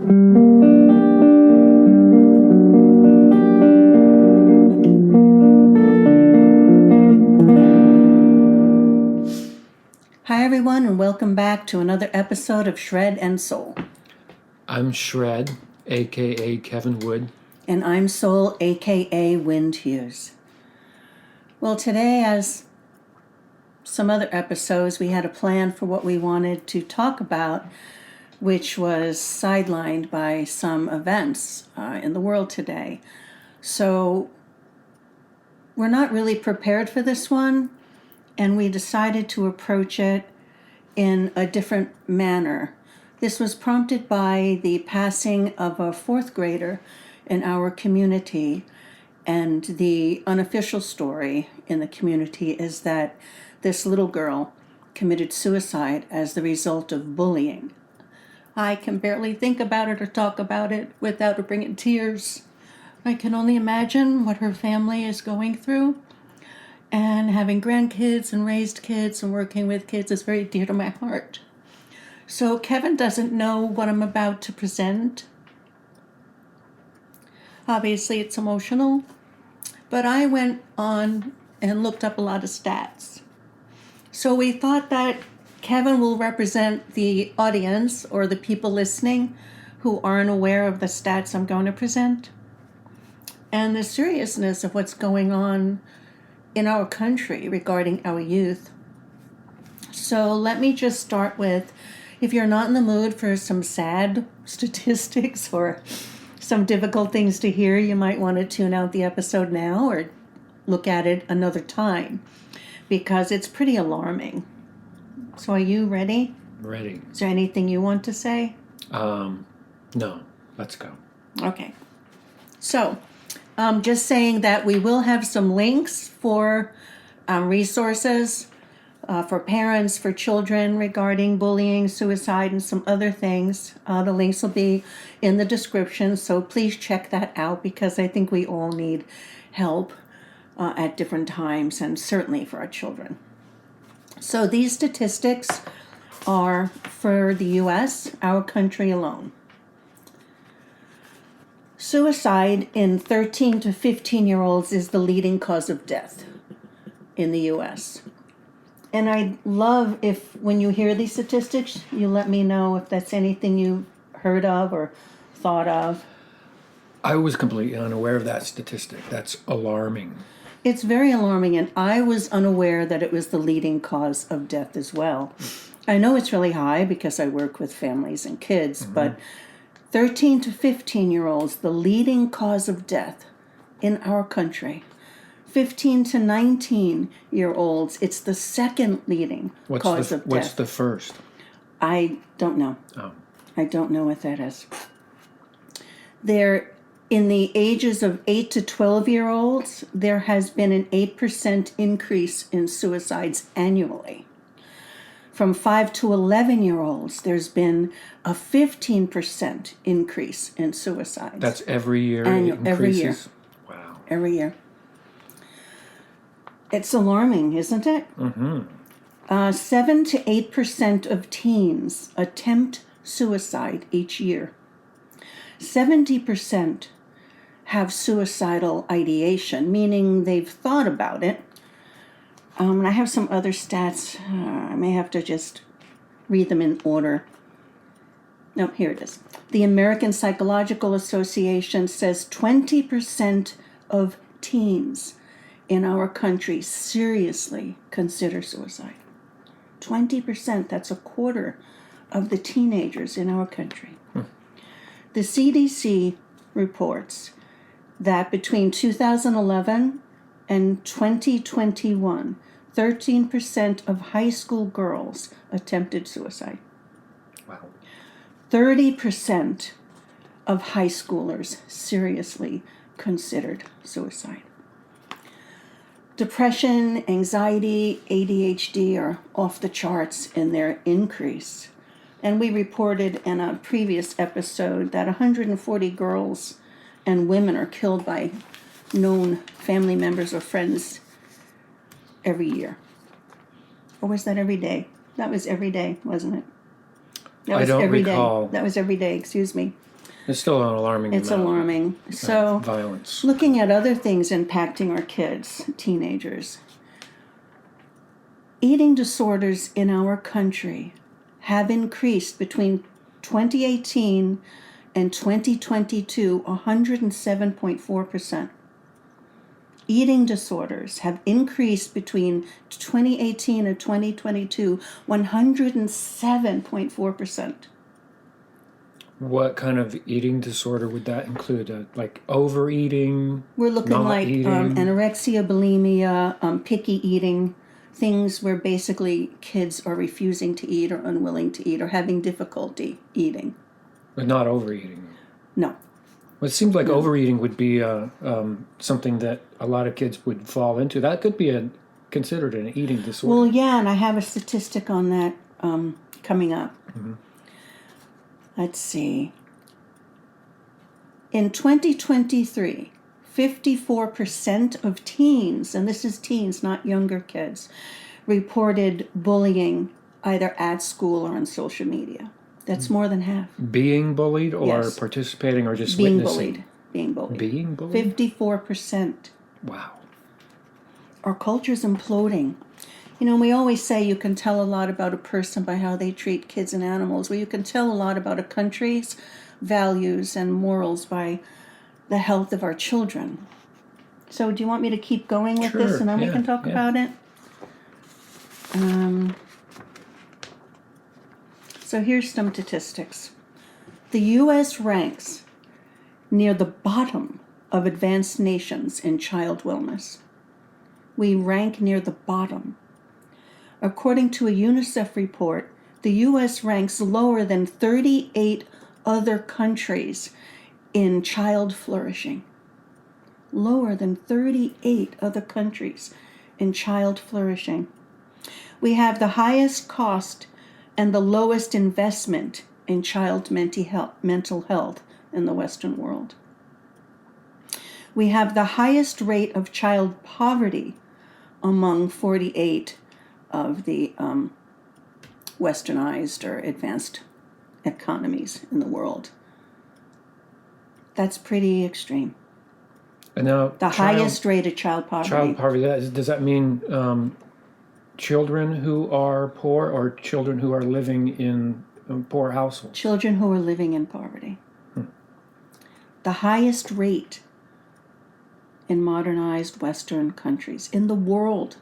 Hi everyone, and welcome back to another episode of Shred and Soul. I'm Shred, aka Kevin Wood. And I'm Soul, aka Wind Hughes. Well, today, as some other episodes, we had a plan for what we wanted to talk about, which was sidelined by some events in the world today. So we're not really prepared for this one, and we decided to approach it in a different manner. This was prompted by the passing of a fourth grader in our community, and the unofficial story in the community is that this little girl committed suicide as the result of bullying. I can barely think about it or talk about it without bringing tears. I can only imagine what her family is going through. And having grandkids and raised kids and working with kids is very dear to my heart. So Kevin doesn't know what I'm about to present. Obviously it's emotional, but I went on and looked up a lot of stats. So we thought that Kevin will represent the audience or the people listening who aren't aware of the stats I'm going to present and the seriousness of what's going on in our country regarding our youth. So let me just start with, if you're not in the mood for some sad statistics or some difficult things to hear, you might want to tune out the episode now or look at it another time, because it's pretty alarming. So are you ready? Ready. Is there anything you want to say? No. Let's go. Okay. So just saying that we will have some links for resources for parents, for children regarding bullying, suicide, and some other things. The links will be in the description, so please check that out, because I think we all need help at different times, and certainly for our children. So these statistics are for the U.S., our country alone. Suicide in 13 to 15-year-olds is the leading cause of death in the U.S. And I'd love if, when you hear these statistics, you let me know if that's anything you've heard of or thought of. I was completely unaware of that statistic. That's alarming. It's very alarming, and I was unaware that it was the leading cause of death as well. I know it's really high because I work with families and kids, but 13 to 15-year-olds, the leading cause of death in our country. 15 to 19-year-olds, it's the second leading cause of death. What's the first? I don't know. Oh. I don't know what that is. In the ages of 8 to 12-year-olds, there has been an 8% increase in suicides annually. From 5 to 11-year-olds, there's been a 15% increase in suicides. That's every year? Every year. Wow. Every year. It's alarming, isn't it? 7 to 8% of teens attempt suicide each year. 70% have suicidal ideation, meaning they've thought about it. And I have some other stats. I may have to just read them in order. No, here it is. The American Psychological Association says 20% of teens in our country seriously consider suicide. 20%, that's a quarter of the teenagers in our country. The CDC reports that between 2011 and 2021, 13% of high school girls attempted suicide. Wow. 30% of high schoolers seriously considered suicide. Depression, anxiety, ADHD are off the charts in their increase. And we reported in a previous episode that 140 girls and women are killed by known family members or friends every year. Or was that every day? That was every day, wasn't it? That I was don't every day. recall. That was every day, excuse me. It's still an alarming It's amount alarming. of So, violence. looking at other things impacting our kids, teenagers, eating disorders in our country have increased between 2018 and 2022 107.4%. Eating disorders have increased between 2018 and 2022 107.4%. What kind of eating disorder would that include? Like overeating? We're looking not like eating? anorexia, bulimia, picky eating, things where basically kids are refusing to eat or unwilling to eat or having difficulty eating. But not overeating. No. Well, it seems like overeating would be something that a lot of kids would fall into. That could be considered an eating disorder. Well, yeah, and I have a statistic on that coming up. Mm-hmm. Let's see. In 2023, 54% of teens, and this is teens, not younger kids, reported bullying either at school or on social media. That's more than half. Being bullied or Yes. participating or just Being witnessing? bullied. Being bullied. Being bullied? 54%. Wow. Our culture's imploding. You know, we always say you can tell a lot about a person by how they treat kids and animals. Well, you can tell a lot about a country's values and morals by the health of our children. So do you want me to keep going with this Sure, and then we yeah, can talk yeah. about it? So here's some statistics. The U.S. ranks near the bottom of advanced nations in child wellness. We rank near the bottom. According to a UNICEF report, the U.S. ranks lower than 38 other countries in child flourishing. Lower than 38 other countries in child flourishing. We have the highest cost and the lowest investment in child mental health in the Western world. We have the highest rate of child poverty among 48 of the westernized or advanced economies in the world. That's pretty extreme. And now The highest rate of child poverty. Child poverty. Does that mean children who are poor or children who are living in poor households? Children who are living in poverty. The highest rate in modernized Western countries in the world.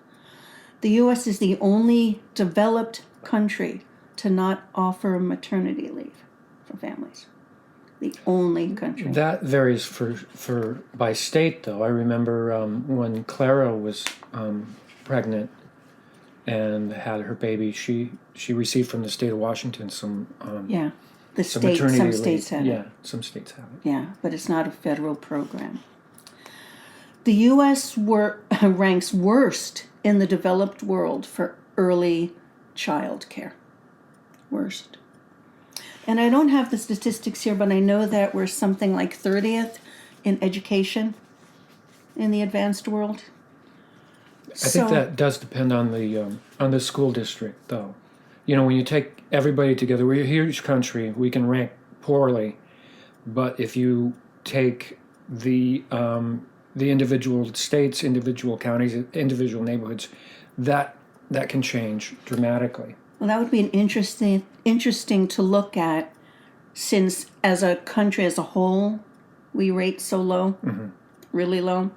The U.S. is the only developed country to not offer maternity leave for families. The only country. That varies for by state, though. I remember when Clara was pregnant and had her baby, she received from the state of Washington some Yeah, the some state. maternity Some leave. states have it. Yeah, some states have it. Yeah, but it's not a federal program. The U.S. ranks worst in the developed world for early child care. Worst. And I don't have the statistics here, but I know that we're something like 30th in education in the advanced world. I think that does depend on the school district, though. You know, when you take everybody together, we're a huge country. We can rank poorly, but if you take the individual states, individual counties, individual neighborhoods, that can change dramatically. Well, that would be an interesting to look at, since as a country as a whole, we rate so low, really low.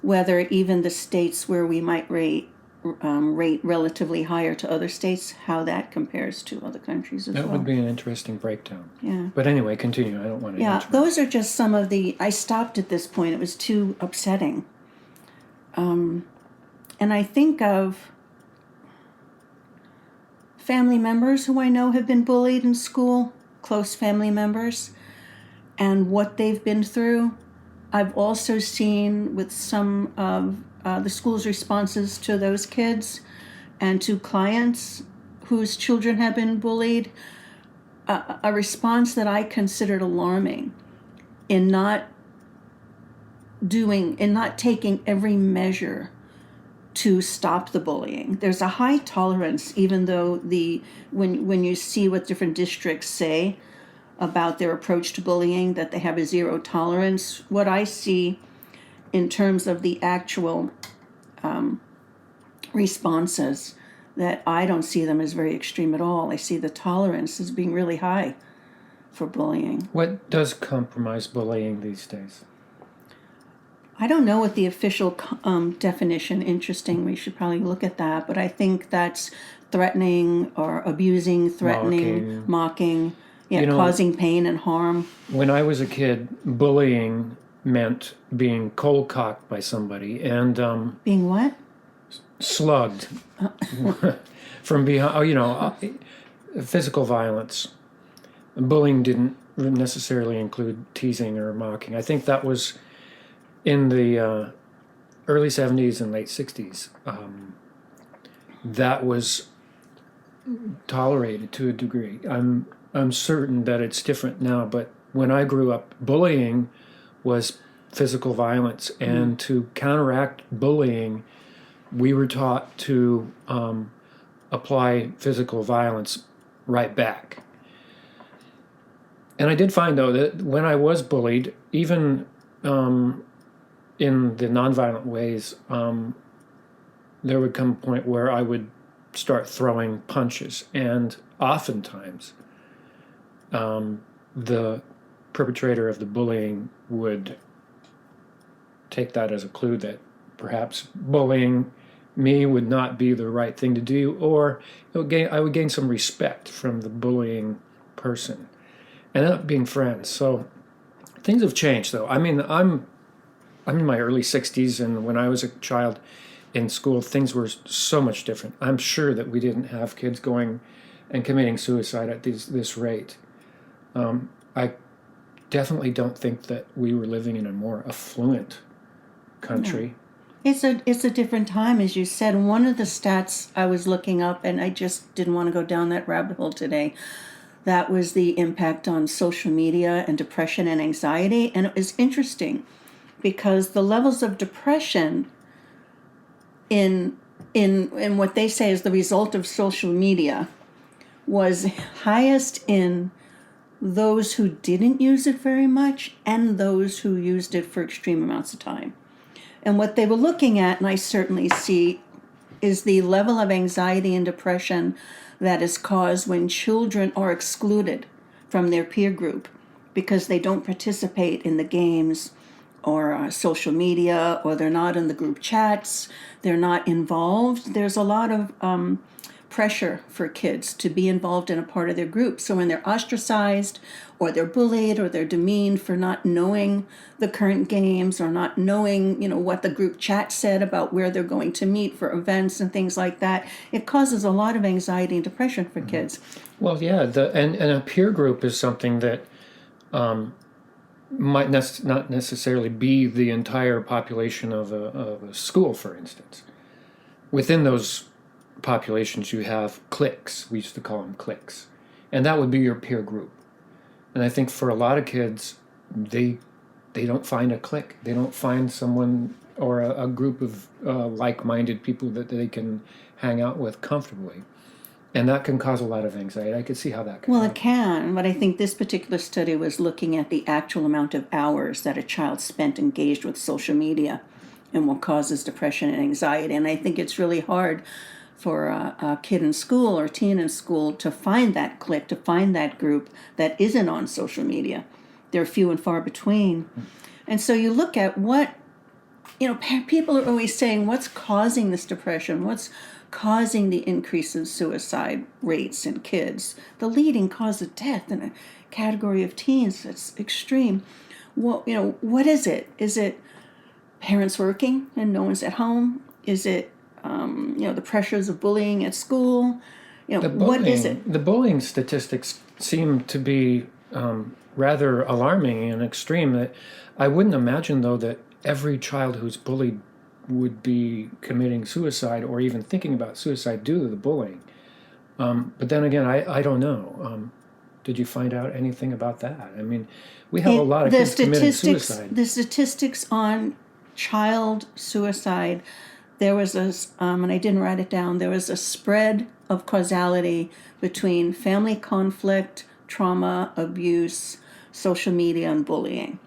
Whether even the states where we might rate relatively higher to other states, how that compares to other countries as well. That would be an interesting breakdown. Yeah. But anyway, continue. I don't want to. Yeah, interrupt. those are just some of the. I stopped at this point. It was too upsetting. And I think of family members who I know have been bullied in school, close family members, and what they've been through. I've also seen with some of the school's responses to those kids and to clients whose children have been bullied, a response that I considered alarming in not taking every measure to stop the bullying. There's a high tolerance, even though when you see what different districts say about their approach to bullying, that they have a zero tolerance. What I see in terms of the actual responses, that I don't see them as very extreme at all. I see the tolerance as being really high for bullying. What does compromise bullying these days? I don't know what the official definition. Interesting. We should probably look at that. But I think that's threatening or abusing, threatening, mocking, causing pain and harm. When I was a kid, bullying meant being cold cocked by somebody and being what? Slugged from behind. Physical violence. Bullying didn't necessarily include teasing or mocking. I think that was in the early 70s and late 60s. That was tolerated to a degree. I'm certain that it's different now, but when I grew up, bullying was physical violence, and to counteract bullying, we were taught to apply physical violence right back. And I did find, though, that when I was bullied, even in the nonviolent ways, there would come a point where I would start throwing punches, and oftentimes the perpetrator of the bullying would take that as a clue that perhaps bullying me would not be the right thing to do, or I would gain some respect from the bullying person and end up being friends. So things have changed, though. I mean, I'm in my early 60s, and when I was a child in school, things were so much different. I'm sure that we didn't have kids going and committing suicide at this rate. I definitely don't think that we were living in a more affluent country. It's a different time, as you said. One of the stats I was looking up, and I just didn't want to go down that rabbit hole today, that was the impact on social media and depression and anxiety. And it was interesting because the levels of depression in what they say is the result of social media was highest in those who didn't use it very much and those who used it for extreme amounts of time. And what they were looking at, and I certainly see, is the level of anxiety and depression that is caused when children are excluded from their peer group because they don't participate in the games or social media, or they're not in the group chats, they're not involved. There's a lot of pressure for kids to be involved in a part of their group. So when they're ostracized, or they're bullied, or they're demeaned for not knowing the current games, or not knowing, what the group chat said about where they're going to meet for events and things like that, it causes a lot of anxiety and depression for kids. Well, yeah, and a peer group is something that might not necessarily be the entire population of a school, for instance. Within those populations, you have cliques. We used to call them cliques. And that would be your peer group. And I think for a lot of kids, they don't find a clique. They don't find someone or a group of like-minded people that they can hang out with comfortably. And that can cause a lot of anxiety. I could see how that can happen. It can, but I think this particular study was looking at the actual amount of hours that a child spent engaged with social media and what causes depression and anxiety. And I think it's really hard for a kid in school or teen in school to find that clique, to find that group that isn't on social media. They're few and far between. And so you look at what, people are always saying, what's causing this depression? What's causing the increase in suicide rates in kids? The leading cause of death in a category of teens that's extreme. Well, what is it? Is it parents working and no one's at home? Is it the pressures of bullying at school? What is it? The bullying statistics seem to be rather alarming and extreme. That I wouldn't imagine, though, that every child who's bullied would be committing suicide or even thinking about suicide due to the bullying. But then again, I don't know. Did you find out anything about that? I mean, we have a lot of kids committing suicide. The statistics on child suicide there was and I didn't write it down, there was a spread of causality between family conflict, trauma, abuse, social media, and bullying.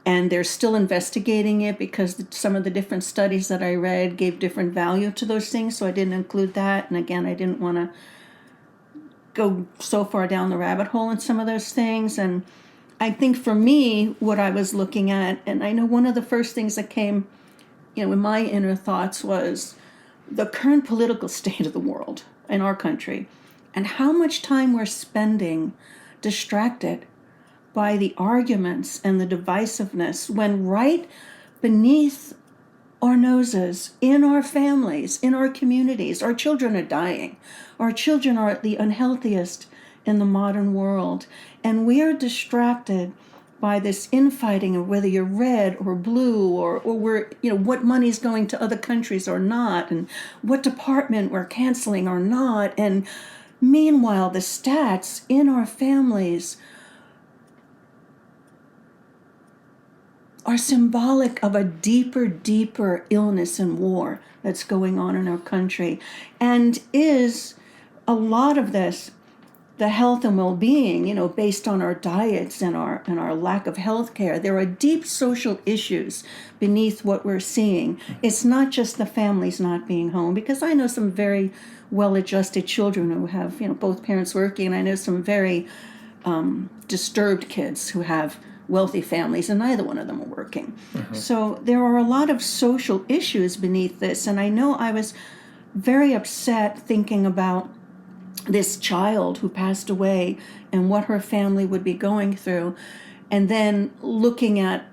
And they're still investigating it because some of the different studies that I read gave different value to those things, so I didn't include that. And again, I didn't want to go so far down the rabbit hole in some of those things. And I think for me, what I was looking at, and I know one of the first things that came, in my inner thoughts was the current political state of the world in our country and how much time we're spending distracted by the arguments and the divisiveness when right beneath our noses, in our families, in our communities, our children are dying. Our children are the unhealthiest in the modern world. And we are distracted by this infighting of whether you're red or blue or we're, what money's going to other countries or not, and what department we're canceling or not. And meanwhile, the stats in our families are symbolic of a deeper illness and war that's going on in our country. And is a lot of this the health and well-being, based on our diets and our lack of health care. There are deep social issues beneath what we're seeing. It's not just the families not being home, because I know some very well-adjusted children who have, both parents working, and I know some very disturbed kids who have wealthy families, and neither one of them are working. So there are a lot of social issues beneath this, and I know I was very upset thinking about this child who passed away and what her family would be going through, and then looking at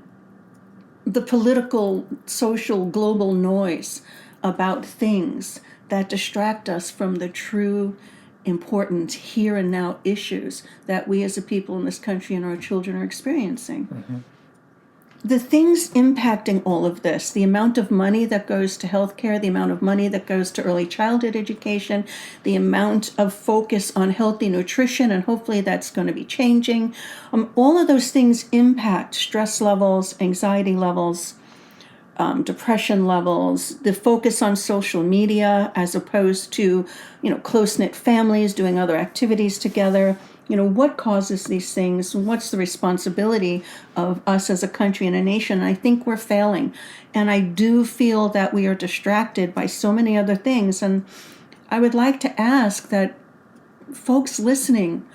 the political, social, global noise about things that distract us from the true important here and now issues that we as a people in this country and our children are experiencing. The things impacting all of this, the amount of money that goes to healthcare, the amount of money that goes to early childhood education, the amount of focus on healthy nutrition, and hopefully that's going to be changing. All of those things impact stress levels, anxiety levels, depression levels, the focus on social media as opposed to, close-knit families doing other activities together. What causes these things? What's the responsibility of us as a country and a nation? And I think we're failing. And I do feel that we are distracted by so many other things. And I would like to ask that folks listening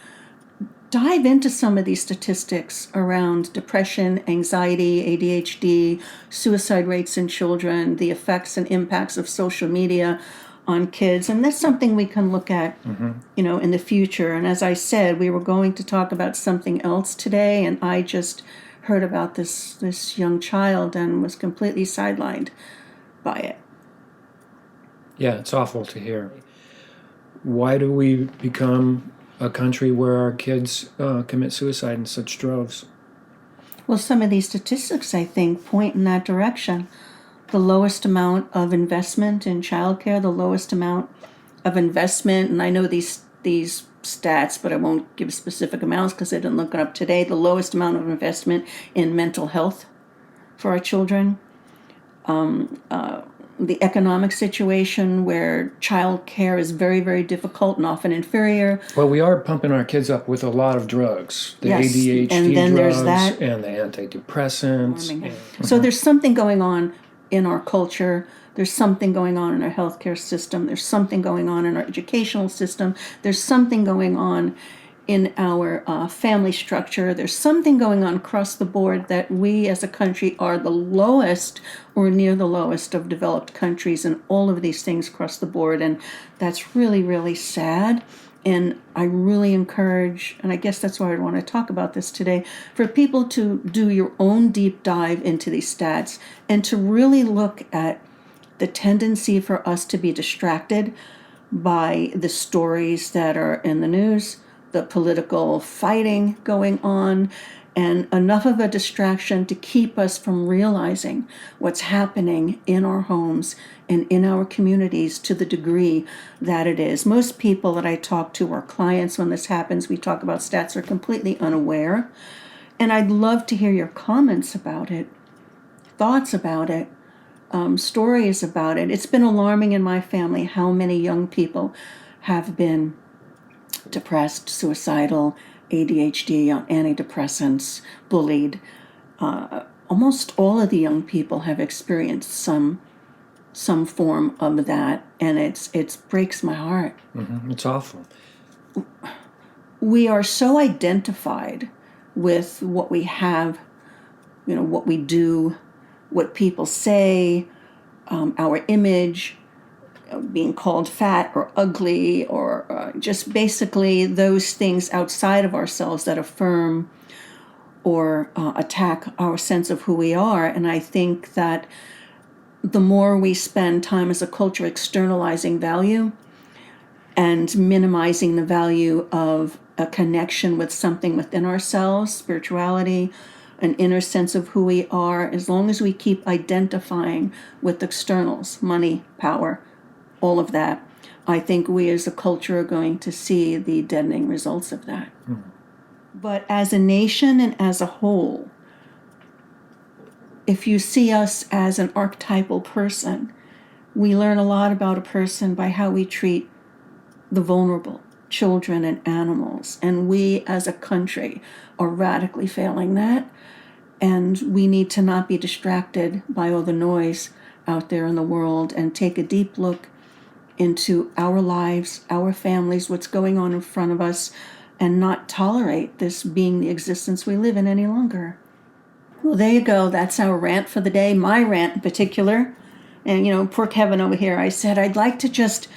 dive into some of these statistics around depression, anxiety, ADHD, suicide rates in children, the effects and impacts of social media on kids. And that's something we can look at, in the future. And as I said, we were going to talk about something else today, and I just heard about this young child and was completely sidelined by it. Yeah, it's awful to hear. Why do we become a country where our kids commit suicide in such droves? Well, some of these statistics, I think, point in that direction. The lowest amount of investment in childcare, the lowest amount of investment, and I know these stats, but I won't give specific amounts because I didn't look it up today, the lowest amount of investment in mental health for our children. The economic situation where child care is very, very difficult and often inferior. Well, we are pumping our kids up with a lot of drugs. The Yes, ADHD and then drugs there's that. and the antidepressants. So there's something going on in our culture. There's something going on in our healthcare system. There's something going on in our educational system. There's something going on in our family structure. There's something going on across the board that we as a country are the lowest or near the lowest of developed countries, and all of these things across the board. And that's really, really sad. And I really encourage, and I guess that's why I want to talk about this today, for people to do your own deep dive into these stats and to really look at the tendency for us to be distracted by the stories that are in the news, the political fighting going on, and enough of a distraction to keep us from realizing what's happening in our homes and in our communities to the degree that it is. Most people that I talk to, our clients, when this happens, we talk about stats, are completely unaware. And I'd love to hear your comments about it, thoughts about it. stories about it. It's been alarming in my family how many young people have been depressed, suicidal, ADHD, on antidepressants, bullied. Almost all of the young people have experienced some form of that, and it breaks my heart. It's awful. We are so identified with what we have, what we do, what people say, our image, being called fat or ugly, or just basically those things outside of ourselves that affirm or attack our sense of who we are. And I think that the more we spend time as a culture externalizing value and minimizing the value of a connection with something within ourselves, spirituality, an inner sense of who we are, as long as we keep identifying with externals, money, power, all of that, I think we as a culture are going to see the deadening results of that. But as a nation and as a whole, if you see us as an archetypal person, we learn a lot about a person by how we treat the vulnerable, children and animals. And we as a country are radically failing that. And we need to not be distracted by all the noise out there in the world and take a deep look into our lives, our families, what's going on in front of us, and not tolerate this being the existence we live in any longer. Well, there you go. That's our rant for the day, my rant in particular. And, poor Kevin over here, I said, I'd like to just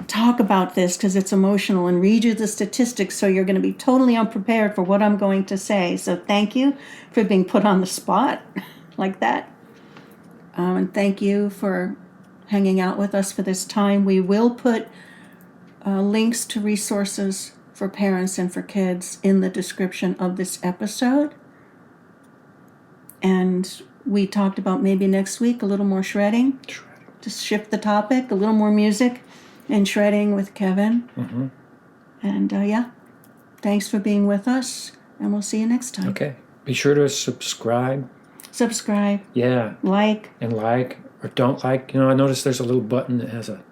talk about this because it's emotional and read you the statistics so you're going to be totally unprepared for what I'm going to say. So thank you for being put on the spot like that. And thank you for hanging out with us for this time. We will put links to resources for parents and for kids in the description of this episode. And we talked about maybe next week a little more shredding. Just shift the topic, a little more music and shredding with Kevin. And thanks for being with us, and we'll see you next time. Okay. Be sure to subscribe. Yeah. Like. Or don't like. I noticed there's a little button that has a...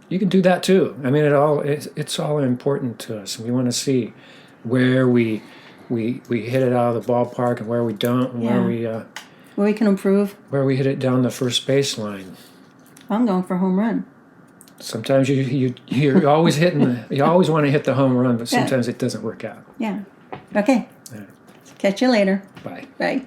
You can do that too. I mean, it's all important to us. We want to see where we hit it out of the ballpark and where we don't, and where we can improve. Where we hit it down the first baseline. I'm going for home run. Sometimes you're always you always want to hit the home run, but sometimes it doesn't work out. Yeah. Okay. All right. Catch you later. Bye. Bye.